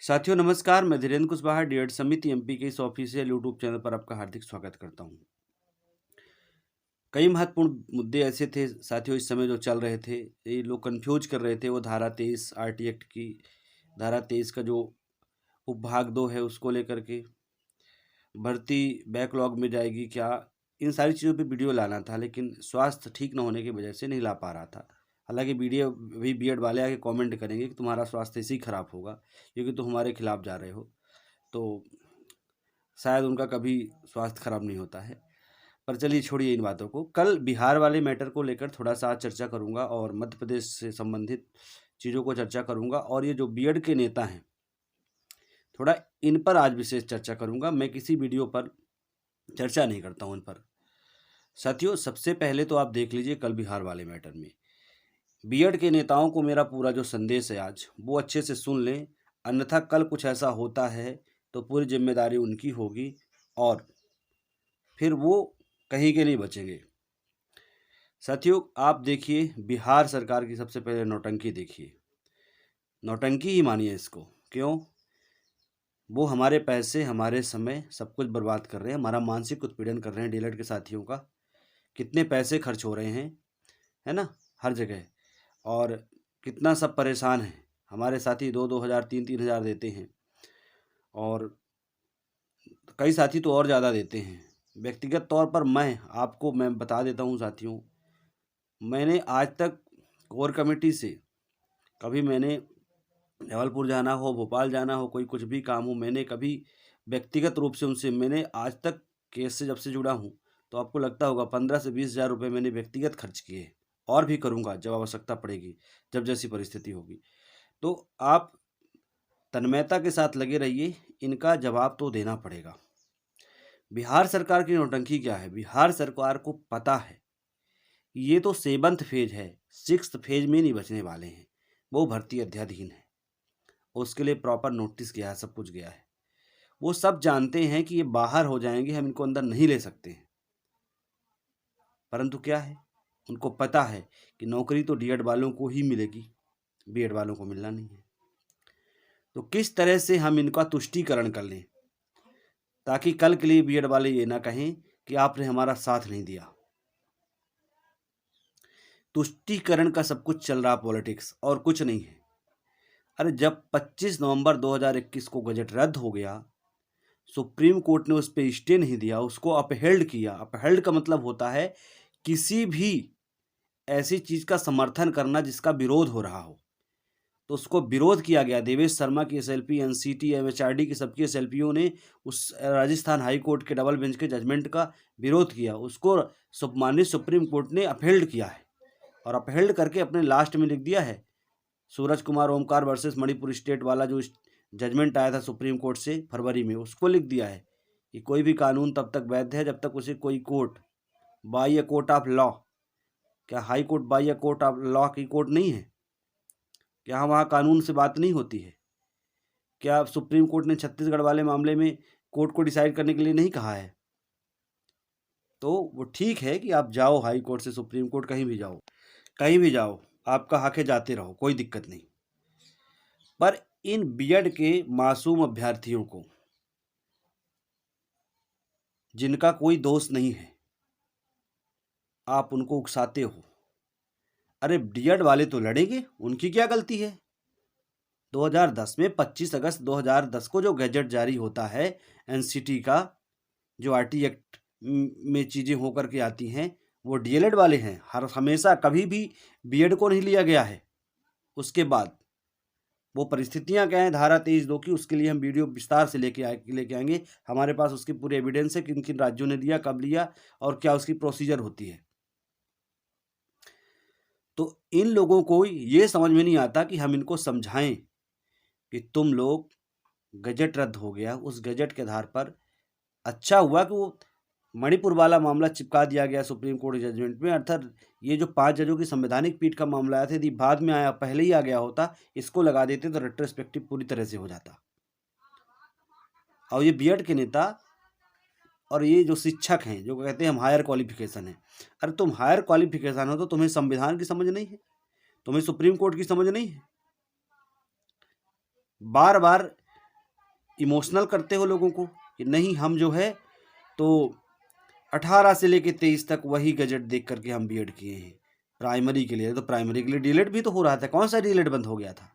साथियों नमस्कार, मैं धीरेन्द्र कुशवाहा डीएड समिति एमपी के इस ऑफिशियल यूट्यूब चैनल पर आपका हार्दिक स्वागत करता हूं। कई महत्वपूर्ण मुद्दे ऐसे थे साथियों इस समय जो चल रहे थे, ये लोग कंफ्यूज कर रहे थे। वो धारा 23 आरटी एक्ट की धारा 23 का जो उपभाग 2 है उसको लेकर के भर्ती बैकलॉग में जाएगी क्या, इन सारी चीज़ों पे वीडियो लाना था, लेकिन स्वास्थ्य ठीक न होने की वजह से नहीं ला पा रहा था। हालांकि वीडियो भी बीएड वाले आके कमेंट करेंगे कि तुम्हारा स्वास्थ्य इसी खराब होगा क्योंकि तुम हमारे खिलाफ जा रहे हो, तो शायद उनका कभी स्वास्थ्य खराब नहीं होता है। पर चलिए छोड़िए इन बातों को। कल बिहार वाले मैटर को लेकर थोड़ा सा आज चर्चा करूंगा और मध्य प्रदेश से संबंधित चीज़ों को चर्चा करूंगा, और ये जो बीएड के नेता हैं थोड़ा इन पर आज विशेष चर्चा करूंगा। मैं किसी वीडियो पर चर्चा नहीं करता हूं इन पर। साथियों सबसे पहले तो आप देख लीजिए कल बिहार वाले मैटर में बीएड के नेताओं को मेरा पूरा जो संदेश है आज वो अच्छे से सुन लें, अन्यथा कल कुछ ऐसा होता है तो पूरी जिम्मेदारी उनकी होगी और फिर वो कहीं के नहीं बचेंगे। साथियों आप देखिए बिहार सरकार की सबसे पहले नौटंकी देखिए, नौटंकी ही मानिए इसको। क्यों? वो हमारे पैसे हमारे समय सब कुछ बर्बाद कर रहे हैं, हमारा मानसिक उत्पीड़न कर रहे हैं। डीएलएड के साथियों का कितने पैसे खर्च हो रहे हैं, है ना, हर जगह, और कितना सब परेशान है। हमारे साथी 2-2 हज़ार 3-3 हज़ार देते हैं और कई साथी तो और ज़्यादा देते हैं। व्यक्तिगत तौर पर मैं बता देता हूँ साथियों, मैंने आज तक कोर कमेटी से कभी मैंने जबलपुर जाना हो, भोपाल जाना हो, कोई कुछ भी काम हो, मैंने कभी व्यक्तिगत रूप से उनसे मैंने आज तक केस से जब से जुड़ा हूँ तो आपको लगता होगा 15 से 20 हज़ार रुपये मैंने व्यक्तिगत खर्च किए, और भी करूँगा जब आवश्यकता पड़ेगी, जब जैसी परिस्थिति होगी। तो आप तन्मयता के साथ लगे रहिए, इनका जवाब तो देना पड़ेगा। बिहार सरकार की नौटंकी क्या है? बिहार सरकार को पता है ये तो 7th फेज है, 6th फेज में नहीं बचने वाले हैं। वो भर्ती अध्याधीन है, उसके लिए प्रॉपर नोटिस गया है, सब कुछ गया है। वो सब जानते हैं कि ये बाहर हो जाएंगे, हम इनको अंदर नहीं ले सकते हैं। परंतु क्या है, उनको पता है कि नौकरी तो डीएड वालों को ही मिलेगी, बीएड वालों को मिलना नहीं है। तो किस तरह से हम इनका तुष्टीकरण कर लें ताकि कल के लिए बीएड वाले ये ना कहें कि आपने हमारा साथ नहीं दिया। तुष्टीकरण का सब कुछ चल रहा पॉलिटिक्स, और कुछ नहीं है। अरे जब 25 नवंबर 2021 को गजट रद्द हो गया, सुप्रीम कोर्ट ने उस पर स्टे नहीं दिया, उसको अपहेल्ड किया। अपहेल्ड का मतलब होता है किसी भी ऐसी चीज का समर्थन करना जिसका विरोध हो रहा हो, तो उसको विरोध किया गया। देवेश शर्मा की एसएलपी, एनसीटी, एमएचआरडी की सबकी एसएलपीओ ने उस राजस्थान हाई कोर्ट के डबल बेंच के जजमेंट का विरोध किया, उसको माननीय सुप्रीम कोर्ट ने अपहेल्ड किया है, और अपहेल्ड करके अपने लास्ट में लिख दिया है सूरज कुमार ओमकार वर्सेस मणिपुर स्टेट वाला जो जजमेंट आया था सुप्रीम कोर्ट से फरवरी में, उसको लिख दिया है कि कोई भी कानून तब तक वैध है जब तक उसे कोई court by a court of law, क्या high court by a court of law की कोर्ट नहीं है? क्या वहाँ कानून से बात नहीं होती है? क्या सुप्रीम कोर्ट ने छत्तीसगढ़ वाले मामले में कोर्ट को डिसाइड करने के लिए नहीं कहा है? तो वो ठीक है कि आप जाओ हाई कोर्ट से सुप्रीम कोर्ट, कहीं भी जाओ, कहीं भी जाओ, आपका हक है, जाते रहो, कोई दिक्कत नहीं। पर इन बीएड के मासूम अभ्यर्थियों को जिनका कोई दोष नहीं है, आप उनको उकसाते हो। अरे बीएड वाले तो लड़ेंगे, उनकी क्या गलती है? 2010 में 25 अगस्त 2010 को जो गैजेट जारी होता है एनसीटी का, जो आरटी एक्ट में चीज़ें होकर के आती हैं, वो डीएलएड वाले हैं। हमेशा कभी भी बीएड को नहीं लिया गया है। उसके बाद वो परिस्थितियां क्या हैं धारा 23(2) की, उसके लिए हम वीडियो विस्तार से लेके आएंगे। हमारे पास उसकी पूरी एविडेंस है, किन किन राज्यों ने लिया, कब लिया, और क्या उसकी प्रोसीजर होती है। तो इन लोगों को ये समझ में नहीं आता कि हम इनको समझाएं कि तुम लोग, गजट रद्द हो गया, उस गजट के आधार पर अच्छा हुआ कि वो मणिपुर वाला मामला चिपका दिया गया सुप्रीम कोर्ट जजमेंट में। अर्थात ये जो 5 जजों की संवैधानिक पीठ का मामला आया था, यदि बाद में आया, पहले ही आ गया होता, इसको लगा देते तो रेट्रोस्पेक्टिव पूरी तरह से हो जाता। और ये बीएड के नेता और ये जो शिक्षक हैं जो कहते हैं हम हायर क्वालिफिकेशन है, अरे तुम हायर क्वालिफिकेशन हो तो तुम्हें संविधान की समझ नहीं है, तुम्हें सुप्रीम कोर्ट की समझ नहीं है। बार बार इमोशनल करते हो लोगों को कि नहीं हम जो है तो 18 से लेके 23 तक वही गजट देख करके हम बीएड किए हैं प्राइमरी के लिए। तो प्राइमरी के लिए डीलेट भी तो हो रहा था, कौन सा डीलेट बंद हो गया था?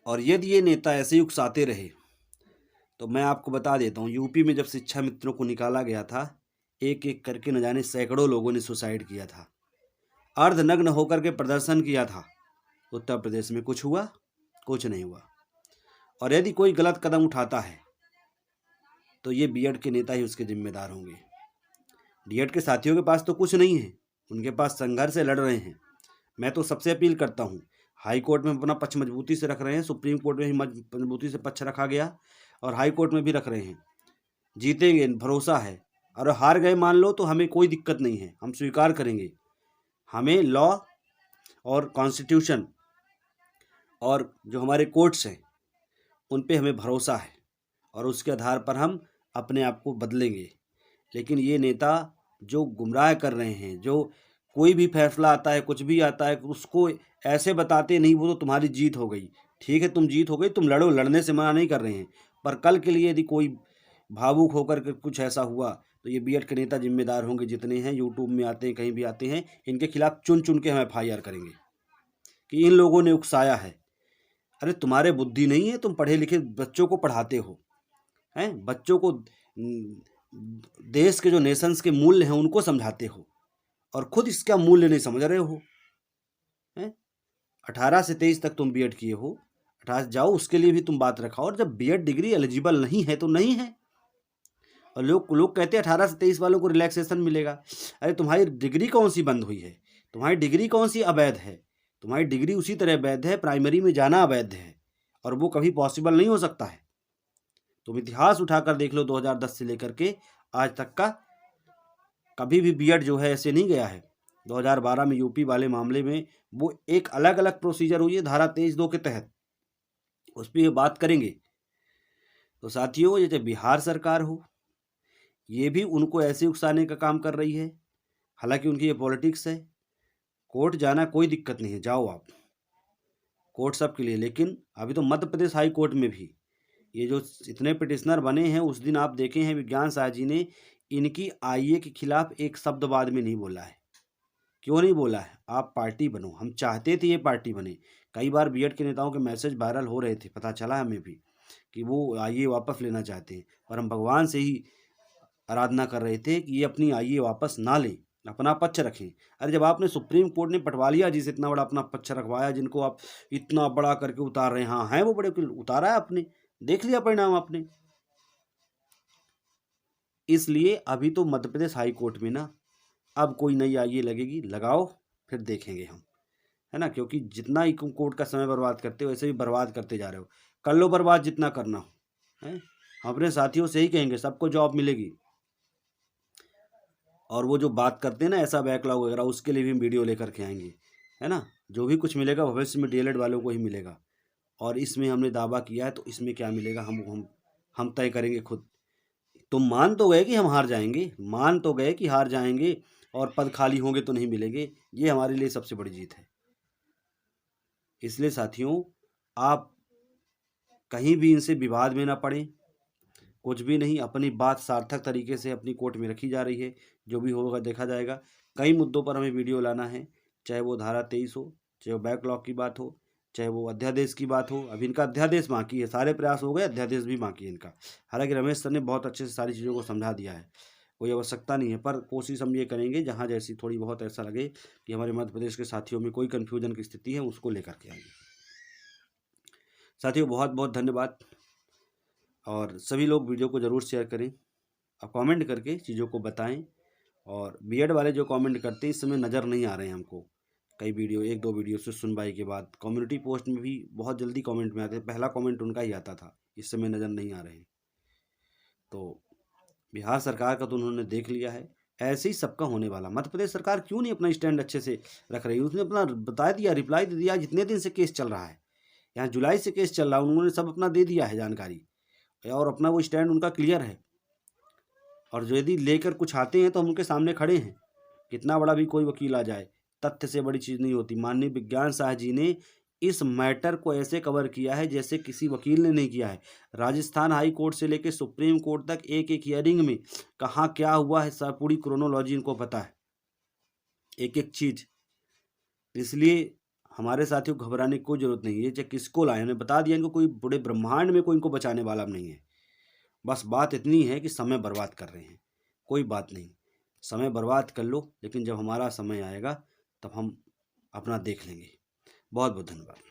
और यदि ये नेता ऐसे ही उकसाते रहे तो मैं आपको बता देता हूँ, यूपी में जब शिक्षा मित्रों को निकाला गया था, एक एक करके न जाने सैकड़ों लोगों ने सुसाइड किया था, अर्धनग्न होकर के प्रदर्शन किया था। उत्तर प्रदेश में कुछ हुआ? कुछ नहीं हुआ। और यदि कोई गलत कदम उठाता है तो ये बीएड के नेता ही उसके जिम्मेदार होंगे। बीएड के साथियों के पास तो कुछ नहीं है, उनके पास संघर्ष से लड़ रहे हैं। मैं तो सबसे अपील करता हूँ, हाई कोर्ट में अपना पक्ष मजबूती से रख रहे हैं, सुप्रीम कोर्ट में भी मजबूती से पक्ष रखा गया और हाई कोर्ट में भी रख रहे हैं, जीतेंगे भरोसा है। और हार गए मान लो तो हमें कोई दिक्कत नहीं है, हम स्वीकार करेंगे। हमें लॉ और कॉन्स्टिट्यूशन और जो हमारे कोर्ट्स हैं उन पे हमें भरोसा है और उसके आधार पर हम अपने आप को बदलेंगे। लेकिन ये नेता जो गुमराह कर रहे हैं, जो कोई भी फैसला आता है, कुछ भी आता है, उसको ऐसे बताते नहीं वो तो तुम्हारी जीत हो गई। ठीक है, तुम जीत हो गई, तुम लड़ो, लड़ने से मना नहीं कर रहे हैं, पर कल के लिए यदि कोई भावुक होकर के कुछ ऐसा हुआ तो ये बीएड के नेता जिम्मेदार होंगे। जितने हैं यूट्यूब में आते हैं, कहीं भी आते हैं, इनके खिलाफ चुन चुन के हम FIR करेंगे कि इन लोगों ने उकसाया है। अरे तुम्हारे बुद्धि नहीं है, तुम पढ़े लिखे बच्चों को पढ़ाते हो, हैं बच्चों को देश के जो नेशंस के मूल्य हैं उनको समझाते हो और खुद इसका मूल्य नहीं समझ रहे हो। हैं 18 से 23 तक तुम बीएड किए हो, 18 जाओ, उसके लिए भी तुम बात रखाओ। और जब बीएड डिग्री एलिजिबल नहीं है तो नहीं है। और लोग कहते हैं 18 से 23 वालों को रिलैक्सेशन मिलेगा। अरे तुम्हारी डिग्री कौन सी बंद हुई है? तुम्हारी डिग्री कौन सी अवैध है? तुम्हारी डिग्री उसी तरह वैध है, प्राइमरी में जाना अवैध है और वो कभी पॉसिबल नहीं हो सकता है। तुम इतिहास उठाकर देख लो 2010 से लेकर के आज तक का, कभी भी बीएड जो है ऐसे नहीं गया है। 2012 में यूपी वाले मामले में वो एक अलग अलग प्रोसीजर हुई है धारा 23(2) के तहत, उस पर बात करेंगे। तो साथियों, ये जो बिहार सरकार हो, ये भी उनको ऐसे उकसाने का काम कर रही है। हालांकि उनकी ये पॉलिटिक्स है। कोर्ट जाना कोई दिक्कत नहीं है, जाओ आप, कोर्ट सबके लिए। लेकिन अभी तो मध्य प्रदेश हाई कोर्ट में भी ये जो इतने पिटिशनर बने हैं, उस दिन आप देखे हैं विज्ञान शाह जी ने इनकी आईए के खिलाफ एक शब्द बाद में नहीं बोला है। क्यों नहीं बोला है? आप पार्टी बनो, हम चाहते थे ये पार्टी बने। कई बार बीएड के नेताओं के मैसेज वायरल हो रहे थे, पता चला हमें भी कि वो आईए वापस लेना चाहते हैं, पर हम भगवान से ही आराधना कर रहे थे कि ये अपनी आईए वापस ना लें, अपना पक्ष रखें। अरे जब आपने सुप्रीम कोर्ट ने पटवालिया जी से इतना बड़ा अपना पक्ष रखवाया, जिनको आप इतना बड़ा करके उतार रहे हैं, हाँ हैं वो बड़े, उतारा है आपने, देख लिया परिणाम आपने। इसलिए अभी तो मध्य प्रदेश हाई कोर्ट में ना अब कोई नई आईए लगेगी, लगाओ फिर देखेंगे हम, है ना। क्योंकि जितना ही कोर्ट का समय बर्बाद करते हो वैसे भी बर्बाद करते जा रहे हो। कर लो बर्बाद जितना करना हो, है। हम अपने साथियों से ही कहेंगे सबको जॉब मिलेगी। और वो जो बात करते हैं ना ऐसा बैकलॉग वगैरह, उसके लिए भी हम वीडियो लेकर के आएंगे, है ना। जो भी कुछ मिलेगा भविष्य में डीएलएड वालों को ही मिलेगा। और इसमें हमने दावा किया है तो इसमें क्या मिलेगा हम तय करेंगे खुद। तुम मान तो गए कि हम हार जाएंगे, मान तो गए कि हार जाएंगे और पद खाली होंगे तो नहीं मिलेंगे, ये हमारे लिए सबसे बड़ी जीत है। इसलिए साथियों, आप कहीं भी इनसे विवाद में ना पड़ें, कुछ भी नहीं, अपनी बात सार्थक तरीके से अपनी कोर्ट में रखी जा रही है, जो भी होगा देखा जाएगा। कई मुद्दों पर हमें वीडियो लाना है, चाहे वो धारा 23 हो, चाहे वो बैकलॉग की बात हो, चाहे वो अध्यादेश की बात हो। अभी इनका अध्यादेश बाकी है, सारे प्रयास हो गए, अध्यादेश भी बाकी है इनका। हालांकि रमेश सर ने बहुत अच्छे से सारी चीज़ों को समझा दिया है, कोई आवश्यकता नहीं है, पर कोशिश हम ये करेंगे जहाँ जैसी थोड़ी बहुत ऐसा लगे कि हमारे मध्य प्रदेश के साथियों में कोई कन्फ्यूजन की स्थिति है, उसको लेकर के आएंगे। साथियों, बहुत बहुत धन्यवाद। और सभी लोग वीडियो को ज़रूर शेयर करें, आप कमेंट करके चीज़ों को बताएं। और बीएड वाले जो कमेंट करते हैं इस समय नज़र नहीं आ रहे हैं हमको, कई वीडियो, एक दो वीडियो से सुनवाई के बाद कम्युनिटी पोस्ट में भी बहुत जल्दी कमेंट में आते हैं, पहला कमेंट उनका ही आता था, इस समय नज़र नहीं आ रहे हैं। तो बिहार सरकार का तो उन्होंने देख लिया है, ऐसे ही सबका होने वाला। मध्य प्रदेश सरकार क्यों नहीं अपना स्टैंड अच्छे से रख रही? उसने अपना बता दिया, रिप्लाई दे दिया, जितने दिन से केस चल रहा है, यहाँ जुलाई से केस चल रहा है, उन्होंने सब अपना दे दिया है जानकारी, और अपना वो स्टैंड उनका क्लियर है। और जो यदि लेकर कुछ आते हैं तो हम उनके सामने खड़े हैं, कितना बड़ा भी कोई वकील आ जाए, तथ्य से बड़ी चीज़ नहीं होती। माननीय विज्ञान शाह जी ने इस मैटर को ऐसे कवर किया है जैसे किसी वकील ने नहीं किया है। राजस्थान हाई कोर्ट से लेकर सुप्रीम कोर्ट तक एक एक हियरिंग में कहाँ क्या हुआ है, सब पूरी क्रोनोलॉजी इनको पता है, एक एक चीज़। इसलिए हमारे साथियों घबराने की कोई ज़रूरत नहीं है। चाहे किसको लाए, हमने बता दिया इनको, कोई बड़े ब्रह्मांड में कोई इनको बचाने वाला नहीं है। बस बात इतनी है कि समय बर्बाद कर रहे हैं, कोई बात नहीं। समय बर्बाद कर लो, लेकिन जब हमारा समय आएगा तब हम अपना देख लेंगे। बहुत बहुत धन्यवाद।